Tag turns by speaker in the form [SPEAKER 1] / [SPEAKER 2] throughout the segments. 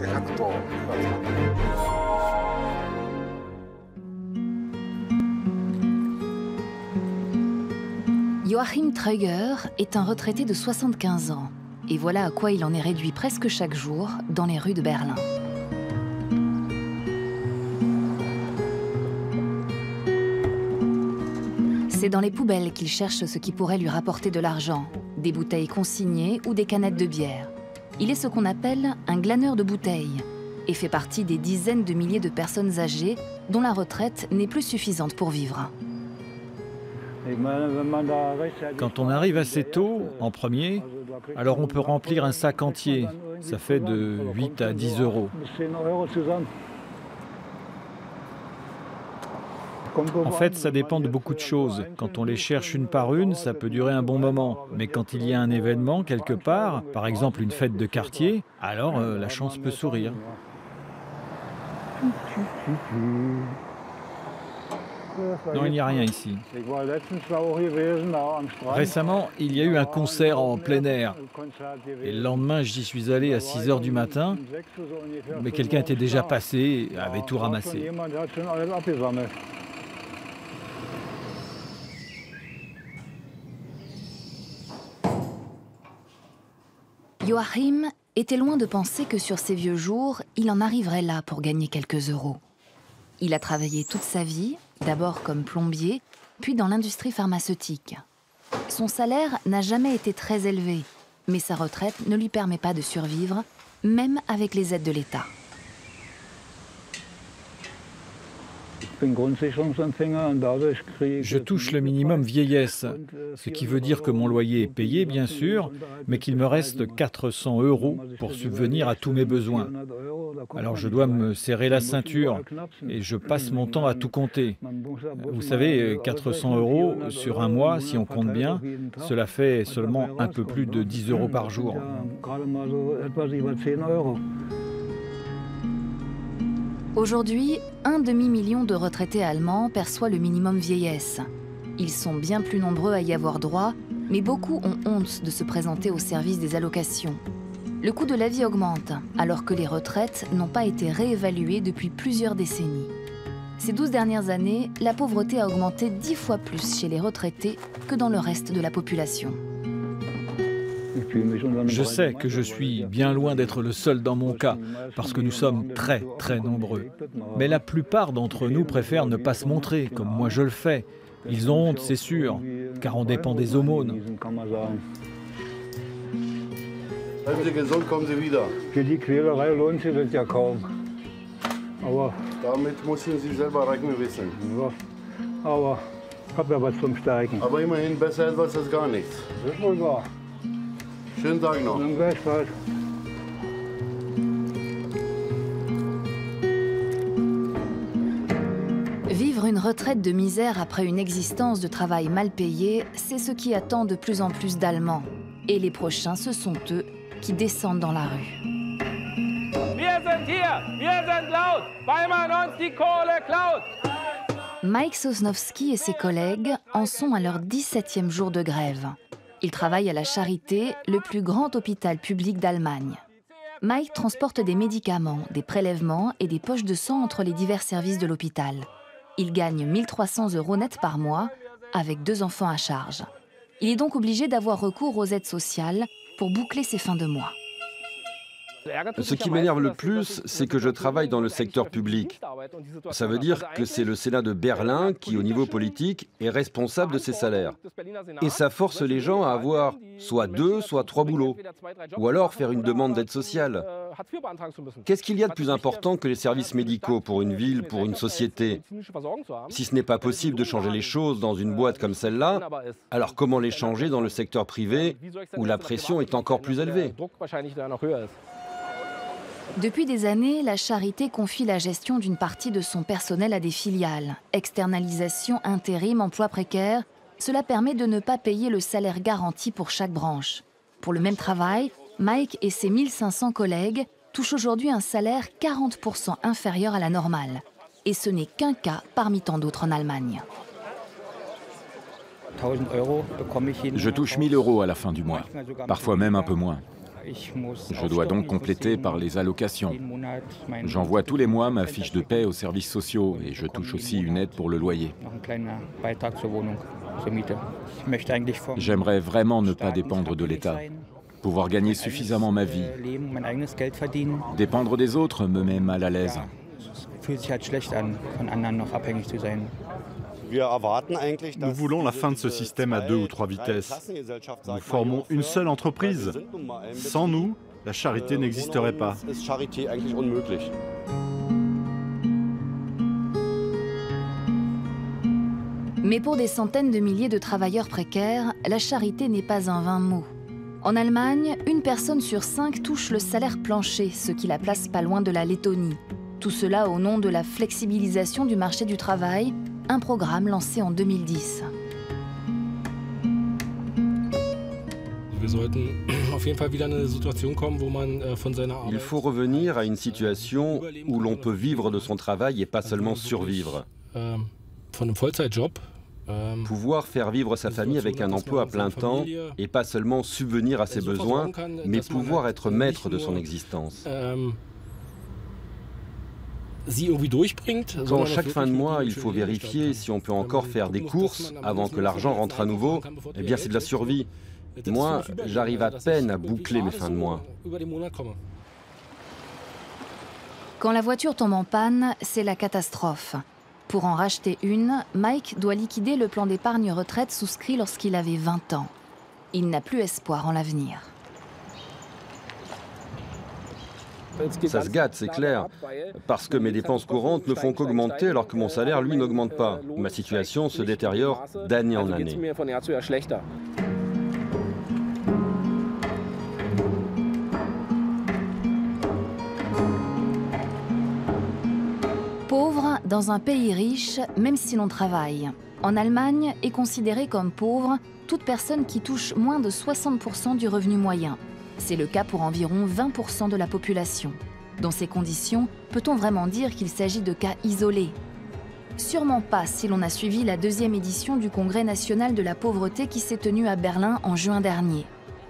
[SPEAKER 1] de facto übertragen.
[SPEAKER 2] Joachim Treuger est un retraité de 75 ans. Et voilà à quoi il en est réduit presque chaque jour dans les rues de Berlin. C'est dans les poubelles qu'il cherche ce qui pourrait lui rapporter de l'argent, des bouteilles consignées ou des canettes de bière. Il est ce qu'on appelle un glaneur de bouteilles et fait partie des dizaines de milliers de personnes âgées dont la retraite n'est plus suffisante pour vivre.
[SPEAKER 3] Quand on arrive assez tôt, en premier, alors on peut remplir un sac entier. Ça fait de 8 à 10 euros. En fait, ça dépend de beaucoup de choses. Quand on les cherche une par une, ça peut durer un bon moment. Mais quand il y a un événement quelque part, par exemple une fête de quartier, alors la chance peut sourire. Non, il n'y a rien ici. Récemment, il y a eu un concert en plein air. Et le lendemain, j'y suis allé à 6 h du matin. Mais quelqu'un était déjà passé et avait tout ramassé.
[SPEAKER 2] Joachim était loin de penser que sur ses vieux jours, il en arriverait là pour gagner quelques euros. Il a travaillé toute sa vie, d'abord comme plombier, puis dans l'industrie pharmaceutique. Son salaire n'a jamais été très élevé, mais sa retraite ne lui permet pas de survivre, même avec les aides de l'État.
[SPEAKER 3] Je touche le minimum vieillesse, ce qui veut dire que mon loyer est payé, bien sûr, mais qu'il me reste 400 € pour subvenir à tous mes besoins. Alors je dois me serrer la ceinture et je passe mon temps à tout compter. Vous savez, 400 € sur un mois, si on compte bien, cela fait seulement un peu plus de 10 € par jour.
[SPEAKER 2] Aujourd'hui, un demi-million de retraités allemands perçoit le minimum vieillesse. Ils sont bien plus nombreux à y avoir droit, mais beaucoup ont honte de se présenter au service des allocations. Le coût de la vie augmente, alors que les retraites n'ont pas été réévaluées depuis plusieurs décennies. Ces 12 dernières années, la pauvreté a augmenté 10 fois plus chez les retraités que dans le reste de la population.
[SPEAKER 3] Je sais que je suis bien loin d'être le seul dans mon cas, parce que nous sommes très, très nombreux. Mais la plupart d'entre nous préfèrent ne pas se montrer, comme moi je le fais. Ils ont honte, c'est sûr, car on dépend des aumônes.
[SPEAKER 4] Bleiben Sie gesund, kommen Sie wieder.
[SPEAKER 1] Für die Quälerei lohnt sich das ja kaum. Aber
[SPEAKER 4] Damit müssen Sie selber rechnen wissen.
[SPEAKER 1] ja, aber ich habe ja was zum Steigen.
[SPEAKER 4] Aber immerhin besser etwas als gar nichts.
[SPEAKER 1] Das ist wohl wahr.
[SPEAKER 4] Schönen Tag noch.
[SPEAKER 1] Dann gleichfalls.
[SPEAKER 2] Vivre une retraite de misère après une existence de travail mal payé, c'est ce qui attend de plus en plus d'Allemands. Et les prochains, ce sont eux qui descendent dans la rue.
[SPEAKER 5] Wir sind hier, wir sind laut, weil man uns die Kohle klaut.
[SPEAKER 2] Mike Sosnowski et ses collègues en sont à leur 17e jour de grève. Ils travaillent à la Charité, le plus grand hôpital public d'Allemagne. Mike transporte des médicaments, des prélèvements et des poches de sang entre les divers services de l'hôpital. Il gagne 1 300 € net par mois, avec 2 enfants à charge. Il est donc obligé d'avoir recours aux aides sociales pour boucler ses fins de mois.
[SPEAKER 6] Ce qui m'énerve le plus, c'est que je travaille dans le secteur public. Ça veut dire que c'est le Sénat de Berlin qui, au niveau politique, est responsable de ces salaires. Et ça force les gens à avoir soit 2, soit 3 boulots. Ou alors faire une demande d'aide sociale. Qu'est-ce qu'il y a de plus important que les services médicaux pour une ville, pour une société? Si ce n'est pas possible de changer les choses dans une boîte comme celle-là, alors comment les changer dans le secteur privé où la pression est encore plus élevée?
[SPEAKER 2] Depuis des années, la Charité confie la gestion d'une partie de son personnel à des filiales. Externalisation, intérim, emploi précaire, cela permet de ne pas payer le salaire garanti pour chaque branche. Pour le même travail, Mike et ses 1500 collègues touchent aujourd'hui un salaire 40% inférieur à la normale. Et ce n'est qu'un cas parmi tant d'autres en Allemagne.
[SPEAKER 7] Je touche 1 000 € à la fin du mois, parfois même un peu moins. Je dois donc compléter par les allocations. J'envoie tous les mois ma fiche de paie aux services sociaux et je touche aussi une aide pour le loyer. J'aimerais vraiment ne pas dépendre de l'État, pouvoir gagner suffisamment ma vie. Dépendre des autres me met mal à l'aise.
[SPEAKER 8] Nous voulons la fin de ce système à 2 ou 3 vitesses. Nous formons une seule entreprise. Sans nous, la charité n'existerait pas.
[SPEAKER 2] Mais pour des centaines de milliers de travailleurs précaires, la charité n'est pas un vain mot. En Allemagne, une personne sur 5 touche le salaire plancher, ce qui la place pas loin de la Lettonie. Tout cela au nom de la flexibilisation du marché du travail, un programme lancé en 2010.
[SPEAKER 6] Il faut revenir à une situation où l'on peut vivre de son travail et pas seulement survivre. Pouvoir faire vivre sa famille avec un emploi à plein temps et pas seulement subvenir à ses besoins, mais pouvoir être maître de son existence. Quand chaque fin de mois, il faut vérifier si on peut encore faire des courses avant que l'argent rentre à nouveau, eh bien c'est de la survie. Moi, j'arrive à peine à boucler mes fins de mois.
[SPEAKER 2] Quand la voiture tombe en panne, c'est la catastrophe. Pour en racheter une, Mike doit liquider le plan d'épargne retraite souscrit lorsqu'il avait 20 ans. Il n'a plus espoir en l'avenir.
[SPEAKER 6] Ça se gâte, c'est clair, parce que mes dépenses courantes ne font qu'augmenter alors que mon salaire, lui, n'augmente pas. Ma situation se détériore d'année en année.
[SPEAKER 2] Pauvre dans un pays riche, même si l'on travaille. En Allemagne, est considérée comme pauvre toute personne qui touche moins de 60% du revenu moyen. C'est le cas pour environ 20% de la population. Dans ces conditions, peut-on vraiment dire qu'il s'agit de cas isolés? Sûrement pas si l'on a suivi la 2e édition du Congrès national de la pauvreté qui s'est tenu à Berlin en juin dernier.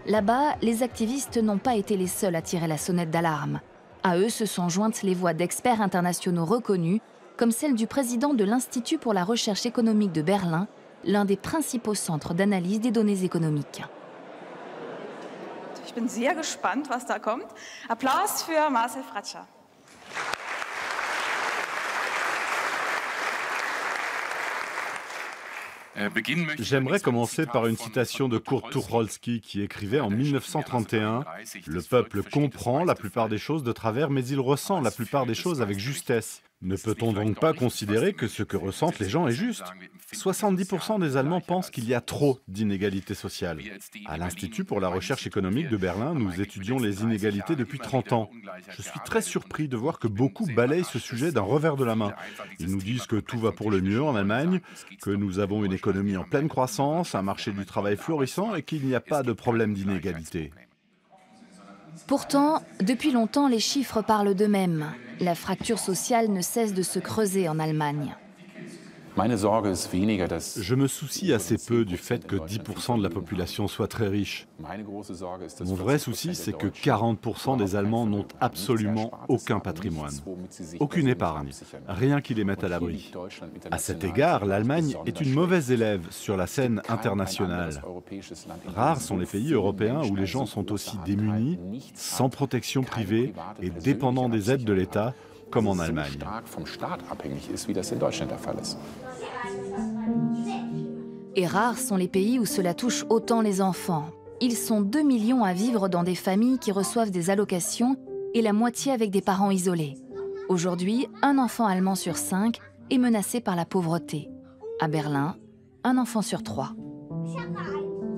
[SPEAKER 2] Là-bas, les activistes n'ont pas été les seuls à tirer la sonnette d'alarme. À eux se sont jointes les voix d'experts internationaux reconnus, comme celle du président de l'Institut pour la recherche économique de Berlin, l'un des principaux centres d'analyse des données économiques.
[SPEAKER 9] Ich bin sehr gespannt, was da kommt. Applaus für Marcel Fratscher.
[SPEAKER 8] J'aimerais commencer par une citation de Kurt Tucholsky qui écrivait en 1931 « Le peuple comprend la plupart des choses de travers, mais il ressent la plupart des choses avec justesse. » Ne peut-on donc pas considérer que ce que ressentent les gens est juste? 70% des Allemands pensent qu'il y a trop d'inégalités sociales. À l'Institut pour la recherche économique de Berlin, nous étudions les inégalités depuis 30 ans. Je suis très surpris de voir que beaucoup balayent ce sujet d'un revers de la main. Ils nous disent que tout va pour le mieux en Allemagne, que nous avons une économie en pleine croissance, un marché du travail florissant et qu'il n'y a pas de problème d'inégalité.
[SPEAKER 2] Pourtant, depuis longtemps, les chiffres parlent d'eux-mêmes. La fracture sociale ne cesse de se creuser en Allemagne.
[SPEAKER 8] Je me soucie assez peu du fait que 10% de la population soit très riche. Mon vrai souci, c'est que 40% des Allemands n'ont absolument aucun patrimoine, aucune épargne, rien qui les mette à l'abri. À cet égard, l'Allemagne est une mauvaise élève sur la scène internationale. Rares sont les pays européens où les gens sont aussi démunis, sans protection privée et dépendants des aides de l'État, comme en Allemagne.
[SPEAKER 2] Et rares sont les pays où cela touche autant les enfants. Ils sont 2 millions à vivre dans des familles qui reçoivent des allocations et la moitié avec des parents isolés. Aujourd'hui, un enfant allemand sur 5 est menacé par la pauvreté. À Berlin, un enfant sur 3.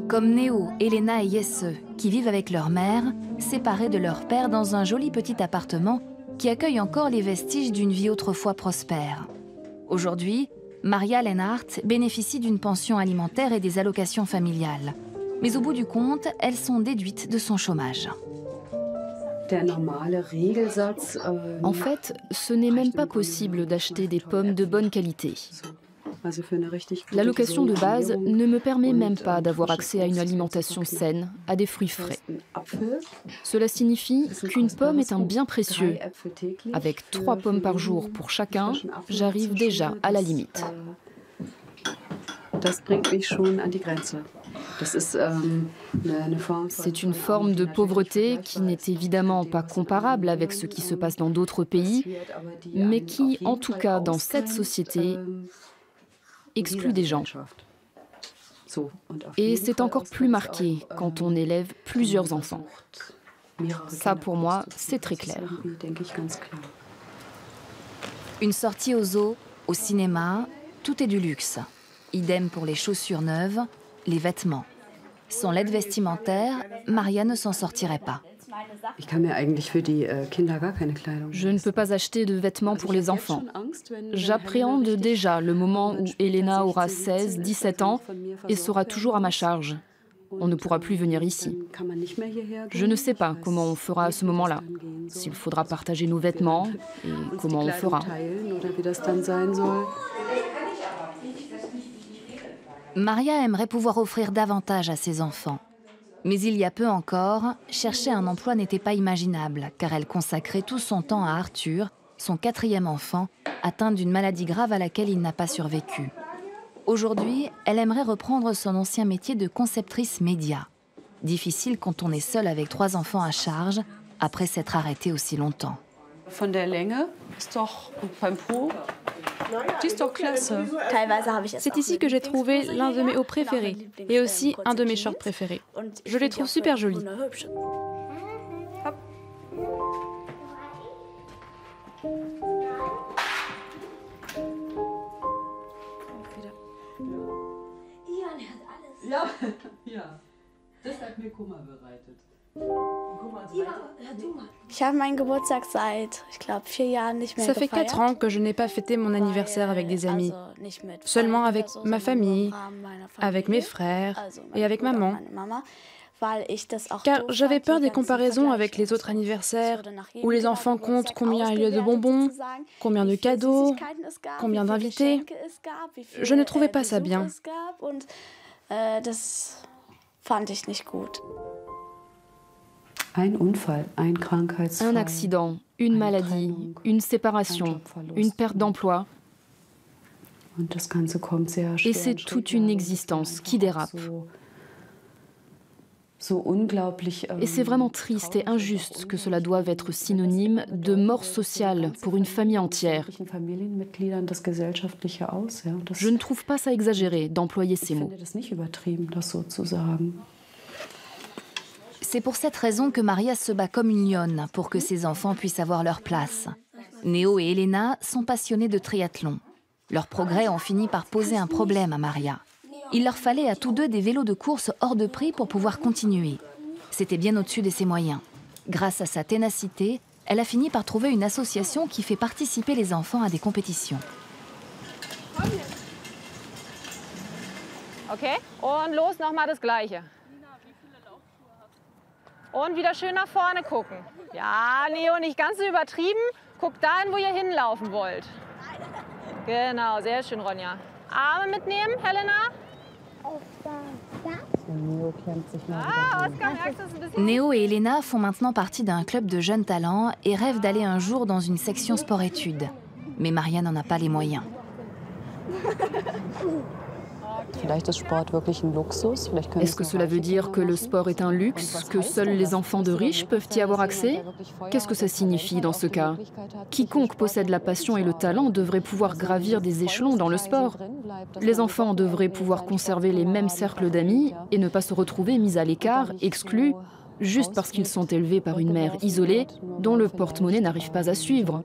[SPEAKER 2] Comme Neo, Elena et Jesse, qui vivent avec leur mère, séparés de leur père dans un joli petit appartement qui accueille encore les vestiges d'une vie autrefois prospère. Aujourd'hui, Maria Lenhardt bénéficie d'une pension alimentaire et des allocations familiales. Mais au bout du compte, elles sont déduites de son chômage.
[SPEAKER 10] En fait, ce n'est même pas possible d'acheter des pommes de bonne qualité.
[SPEAKER 2] L'allocation de base ne me permet même pas d'avoir accès à une alimentation saine, à des fruits frais. Cela signifie qu'une pomme est un bien précieux. Avec 3 pommes par jour pour chacun, j'arrive déjà à la limite. C'est une forme de pauvreté qui n'est évidemment pas comparable avec ce qui se passe dans d'autres pays, mais qui, en tout cas dans cette société, exclut des gens. Et c'est encore plus marqué quand on élève plusieurs enfants. Ça, pour moi, c'est très clair. Une sortie au zoo, au cinéma, tout est du luxe. Idem pour les chaussures neuves, les vêtements. Sans l'aide vestimentaire, Maria ne s'en sortirait pas. Je ne peux pas acheter de vêtements pour les enfants. J'appréhende déjà le moment où Elena aura 16, 17 ans et sera toujours à ma charge. On ne pourra plus venir ici. Je ne sais pas comment on fera à ce moment-là. S'il faudra partager nos vêtements et comment on fera. Maria aimerait pouvoir offrir davantage à ses enfants. Mais il y a peu encore, chercher un emploi n'était pas imaginable, car elle consacrait tout son temps à Arthur, son 4e enfant, atteint d'une maladie grave à laquelle il n'a pas survécu. Aujourd'hui, elle aimerait reprendre son ancien métier de conceptrice média. Difficile quand on est seule avec 3 enfants à charge, après s'être arrêtée aussi longtemps.
[SPEAKER 10] C'est ici que j'ai trouvé l'un de mes hauts préférés et aussi un de mes shorts préférés. Je les trouve super jolis. Ça fait 4 ans que je n'ai pas fêté mon anniversaire avec des amis, seulement avec ma famille, avec mes frères et avec maman. Car j'avais peur des comparaisons avec les autres anniversaires, où les enfants comptent combien il y a de bonbons, combien de cadeaux, combien d'invités. Je ne trouvais pas ça bien.
[SPEAKER 2] Un accident, une maladie, une séparation, une perte d'emploi. Et c'est toute une existence qui dérape. Et c'est vraiment triste et injuste que cela doive être synonyme de mort sociale pour une famille entière. Je ne trouve pas ça exagéré d'employer ces mots. C'est pour cette raison que Maria se bat comme une lionne pour que ses enfants puissent avoir leur place. Néo et Elena sont passionnés de triathlon. Leurs progrès ont fini par poser un problème à Maria. Il leur fallait à tous deux des vélos de course hors de prix pour pouvoir continuer. C'était bien au-dessus de ses moyens. Grâce à sa ténacité, elle a fini par trouver une association qui fait participer les enfants à des compétitions.
[SPEAKER 11] Okay, und los nochmal das Gleiche. Und wieder schön nach vorne gucken. Ja, Neo, nicht ganz so übertrieben. Guckt dahin, wo ihr hinlaufen wollt. Genau, sehr schön, Ronja. Arme mitnehmen, Helena.
[SPEAKER 2] Néo et Elena font maintenant partie d'un club de jeunes talents et rêvent d'aller un jour dans une section sport-études. Mais Maria n'en a pas les moyens. Est-ce que cela veut dire que le sport est un luxe, que seuls les enfants de riches peuvent y avoir accès? Qu'est-ce que ça signifie dans ce cas? Quiconque possède la passion et le talent devrait pouvoir gravir des échelons dans le sport. Les enfants devraient pouvoir conserver les mêmes cercles d'amis et ne pas se retrouver mis à l'écart, exclus, juste parce qu'ils sont élevés par une mère isolée dont le porte-monnaie n'arrive pas à suivre.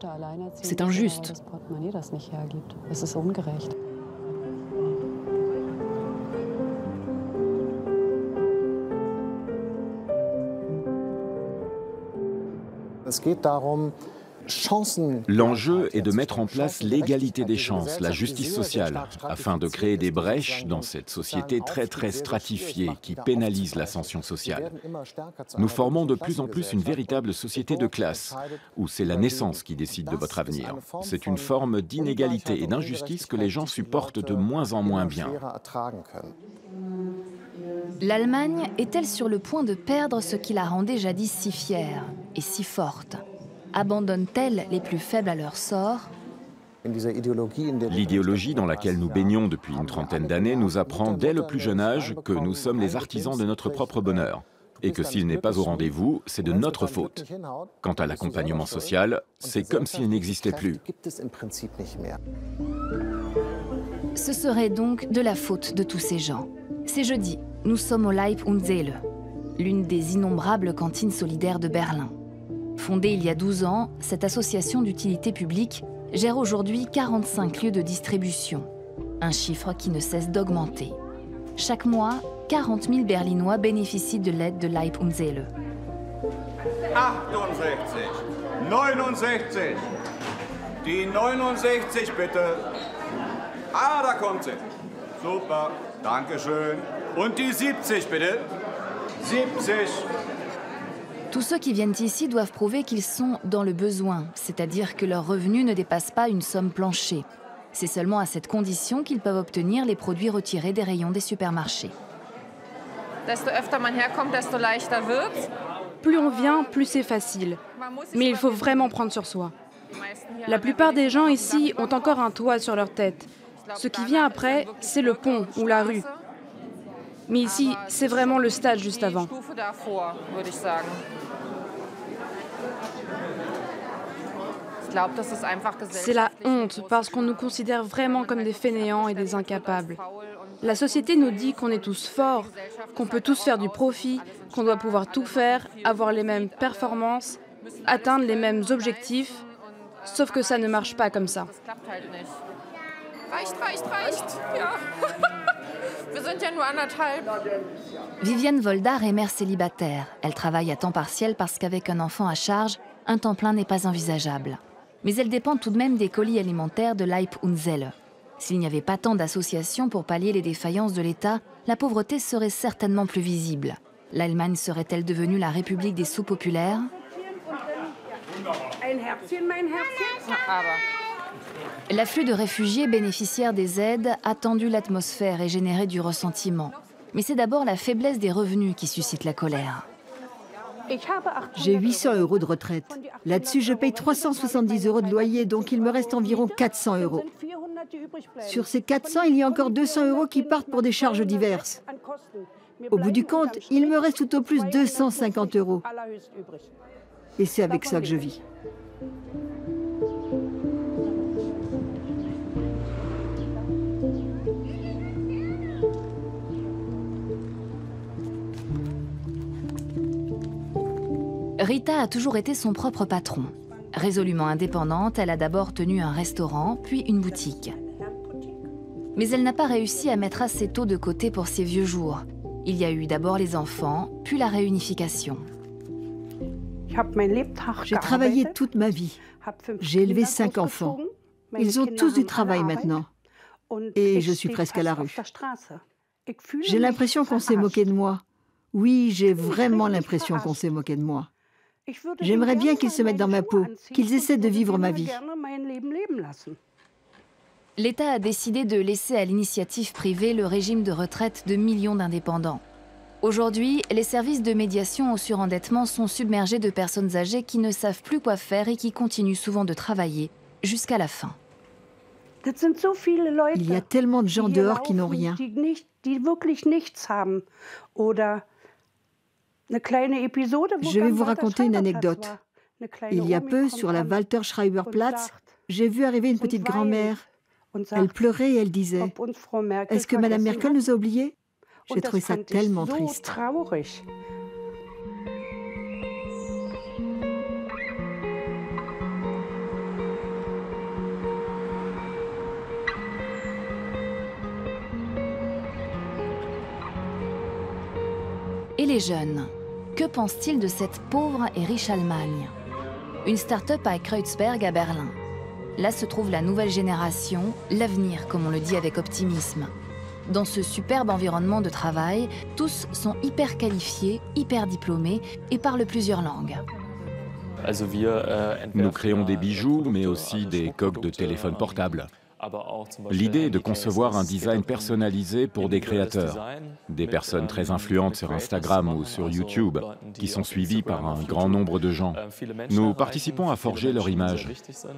[SPEAKER 2] C'est injuste.
[SPEAKER 7] L'enjeu est de mettre en place l'égalité des chances, la justice sociale, afin de créer des brèches dans cette société très stratifiée qui pénalise l'ascension sociale. Nous formons de plus en plus une véritable société de classe, où c'est la naissance qui décide de votre avenir. C'est une forme d'inégalité et d'injustice que les gens supportent de moins en moins bien.
[SPEAKER 2] L'Allemagne est-elle sur le point de perdre ce qui la rendait jadis si fière et si forte? Abandonne-t-elle les plus faibles à leur sort?
[SPEAKER 7] L'idéologie dans laquelle nous baignons depuis une trentaine d'années nous apprend dès le plus jeune âge que nous sommes les artisans de notre propre bonheur et que s'il n'est pas au rendez-vous, c'est de notre faute. Quant à l'accompagnement social, c'est comme s'il n'existait plus.
[SPEAKER 2] Ce serait donc de la faute de tous ces gens. C'est jeudi, nous sommes au Leib und Seele, l'une des innombrables cantines solidaires de Berlin. Fondée il y a 12 ans, cette association d'utilité publique gère aujourd'hui 45 lieux de distribution, un chiffre qui ne cesse d'augmenter. Chaque mois, 40 000 Berlinois bénéficient de l'aide de Leib und Seele.
[SPEAKER 12] 68, 69, die 69 bitte. Ah, da kommt sie. Super, danke schön. Und die 70 bitte. 70.
[SPEAKER 2] Tous ceux qui viennent ici doivent prouver qu'ils sont dans le besoin, c'est-à-dire que leur revenu ne dépasse pas une somme plancher. C'est seulement à cette condition qu'ils peuvent obtenir les produits retirés des rayons des supermarchés.
[SPEAKER 10] Plus on vient, plus c'est facile. Mais il faut vraiment prendre sur soi. La plupart des gens ici ont encore un toit sur leur tête. Ce qui vient après, c'est le pont ou la rue. Mais ici, c'est vraiment le stade juste avant. C'est la honte parce qu'on nous considère vraiment comme des fainéants et des incapables. La société nous dit qu'on est tous forts, qu'on peut tous faire du profit, qu'on doit pouvoir tout faire, avoir les mêmes performances, atteindre les mêmes objectifs, sauf que ça ne marche pas comme ça.
[SPEAKER 2] Viviane Voldar est mère célibataire. Elle travaille à temps partiel parce qu'avec un enfant à charge, un temps plein n'est pas envisageable. Mais elle dépend tout de même des colis alimentaires de Leib und Seele. S'il n'y avait pas tant d'associations pour pallier les défaillances de l'État, la pauvreté serait certainement plus visible. L'Allemagne serait-elle devenue la République des sous-populaires? L'afflux de réfugiés bénéficiaires des aides a tendu l'atmosphère et généré du ressentiment. Mais c'est d'abord la faiblesse des revenus qui suscite la colère.
[SPEAKER 13] J'ai 800 € de retraite. Là-dessus, je paye 370 € de loyer, donc il me reste environ 400 €. Sur ces 400, il y a encore 200 € qui partent pour des charges diverses. Au bout du compte, il me reste tout au plus 250 €. Et c'est avec ça que je vis.
[SPEAKER 2] Rita a toujours été son propre patron. Résolument indépendante, elle a d'abord tenu un restaurant, puis une boutique. Mais elle n'a pas réussi à mettre assez tôt de côté pour ses vieux jours. Il y a eu d'abord les enfants, puis la réunification.
[SPEAKER 13] J'ai travaillé toute ma vie. J'ai élevé 5 enfants. Ils ont tous du travail maintenant. Et je suis presque à la rue. J'ai l'impression qu'on s'est moqué de moi. Oui, j'ai vraiment l'impression qu'on s'est moqué de moi. J'aimerais bien qu'ils se mettent dans ma peau, qu'ils essaient de vivre ma vie.
[SPEAKER 2] L'État a décidé de laisser à l'initiative privée le régime de retraite de millions d'indépendants. Aujourd'hui, les services de médiation au surendettement sont submergés de personnes âgées qui ne savent plus quoi faire et qui continuent souvent de travailler jusqu'à la fin.
[SPEAKER 13] Il y a tellement de gens dehors qui n'ont rien. Je vais vous raconter une anecdote. Il y a peu, sur la Walter Schreiber Platz, j'ai vu arriver une petite grand-mère. Elle pleurait et elle disait « Est-ce que Madame Merkel nous a oubliés ?» J'ai trouvé ça tellement triste.
[SPEAKER 2] Et les jeunes, que pensent-ils de cette pauvre et riche Allemagne? une start-up à Kreuzberg à Berlin. Là se trouve la nouvelle génération, l'avenir comme on le dit avec optimisme. Dans ce superbe environnement de travail, tous sont hyper qualifiés, hyper diplômés et parlent plusieurs langues.
[SPEAKER 7] Nous créons des bijoux, mais aussi des coques de téléphone portable. L'idée est de concevoir un design personnalisé pour des créateurs, des personnes très influentes sur Instagram ou sur YouTube, qui sont suivies par un grand nombre de gens. Nous participons à forger leur image.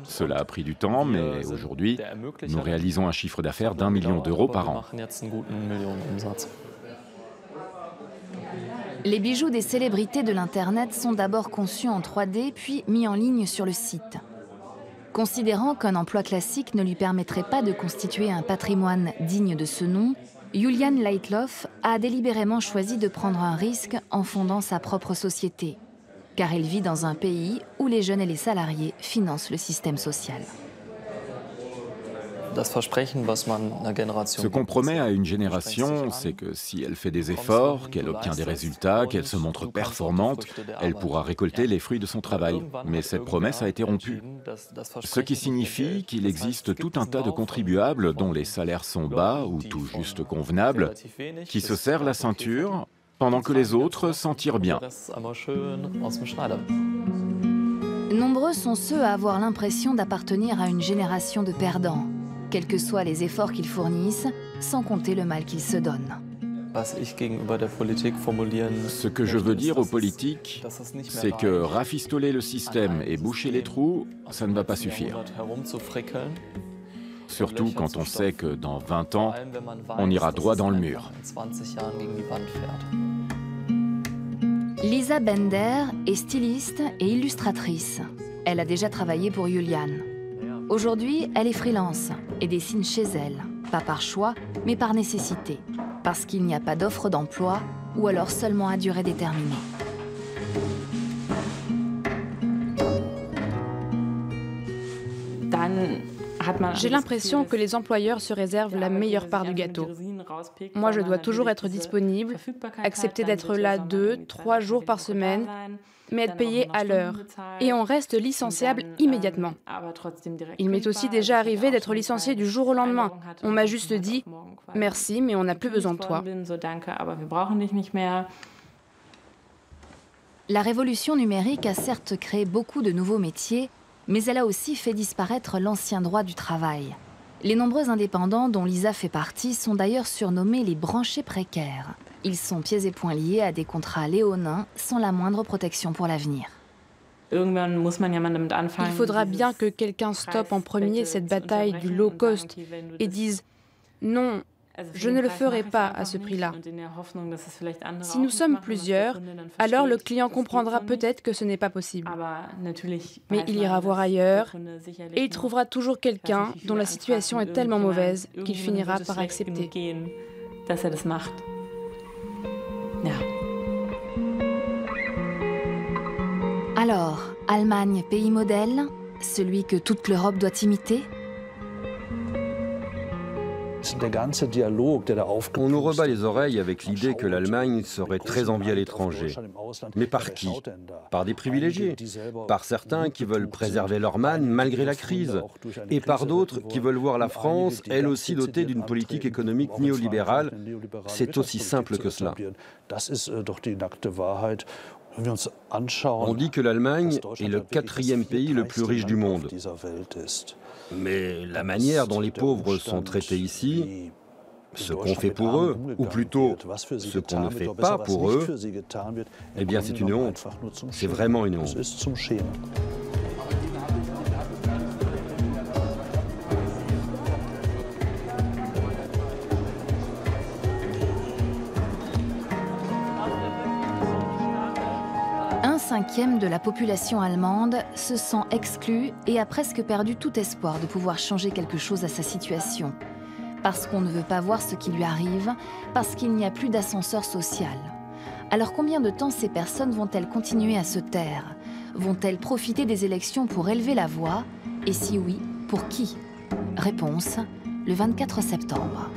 [SPEAKER 7] Cela a pris du temps, mais aujourd'hui, nous réalisons un chiffre d'affaires d'1 million d'euros par an.
[SPEAKER 2] Les bijoux des célébrités de l'Internet sont d'abord conçus en 3D, puis mis en ligne sur le site. Considérant qu'un emploi classique ne lui permettrait pas de constituer un patrimoine digne de ce nom, Julian Leitloff a délibérément choisi de prendre un risque en fondant sa propre société, car il vit dans un pays où les jeunes et les salariés financent le système social.
[SPEAKER 7] Ce qu'on promet à une génération, c'est que si elle fait des efforts, qu'elle obtient des résultats, qu'elle se montre performante, elle pourra récolter les fruits de son travail. Mais cette promesse a été rompue. Ce qui signifie qu'il existe tout un tas de contribuables dont les salaires sont bas ou tout juste convenables, qui se serrent la ceinture pendant que les autres s'en tirent bien.
[SPEAKER 2] Nombreux sont ceux à avoir l'impression d'appartenir à une génération de perdants, quels que soient les efforts qu'ils fournissent, sans compter le mal qu'ils se donnent.
[SPEAKER 7] Ce que je veux dire aux politiques, c'est que rafistoler le système et boucher les trous, ça ne va pas suffire. Surtout quand on sait que dans 20 ans, on ira droit dans le mur.
[SPEAKER 2] Lisa Bender est styliste et illustratrice. Elle a déjà travaillé pour Julian. Aujourd'hui, elle est freelance et dessine chez elle, pas par choix, mais par nécessité, parce qu'il n'y a pas d'offre d'emploi ou alors seulement à durée déterminée.
[SPEAKER 10] J'ai l'impression que les employeurs se réservent la meilleure part du gâteau. Moi, je dois toujours être disponible, accepter d'être là 2-3 jours par semaine, mais être payé à l'heure. Et on reste licenciable immédiatement. Il m'est aussi déjà arrivé d'être licencié du jour au lendemain. On m'a juste dit « Merci, mais on n'a plus besoin de toi ».
[SPEAKER 2] La révolution numérique a certes créé beaucoup de nouveaux métiers, mais elle a aussi fait disparaître l'ancien droit du travail. Les nombreux indépendants dont Lisa fait partie sont d'ailleurs surnommés les branchés précaires. Ils sont pieds et poings liés à des contrats léonins sans la moindre protection pour l'avenir.
[SPEAKER 10] Il faudra bien que quelqu'un stoppe en premier cette bataille du low cost et dise « Non, je ne le ferai pas à ce prix-là ». Si nous sommes plusieurs, alors le client comprendra peut-être que ce n'est pas possible. Mais il ira voir ailleurs et il trouvera toujours quelqu'un dont la situation est tellement mauvaise qu'il finira par accepter.
[SPEAKER 2] Alors, Allemagne, pays modèle, celui que toute l'Europe doit imiter?
[SPEAKER 6] On nous rebat les oreilles avec l'idée que l'Allemagne serait très enviée à l'étranger. Mais par qui? Par des privilégiés. Par certains qui veulent préserver leur manne malgré la crise. Et par d'autres qui veulent voir la France, elle aussi dotée d'une politique économique néolibérale. C'est aussi simple que cela. On dit que l'Allemagne est le 4e pays le plus riche du monde. Mais la manière dont les pauvres sont traités ici, ce qu'on fait pour eux, ou plutôt ce qu'on ne fait pas pour eux, eh bien c'est une honte. C'est vraiment une honte.
[SPEAKER 2] Un cinquième de la population allemande se sent exclue et a presque perdu tout espoir de pouvoir changer quelque chose à sa situation. Parce qu'on ne veut pas voir ce qui lui arrive, parce qu'il n'y a plus d'ascenseur social. Alors combien de temps ces personnes vont-elles continuer à se taire? Vont-elles profiter des élections pour élever la voix? Et si oui, pour qui? Réponse, le 24 septembre.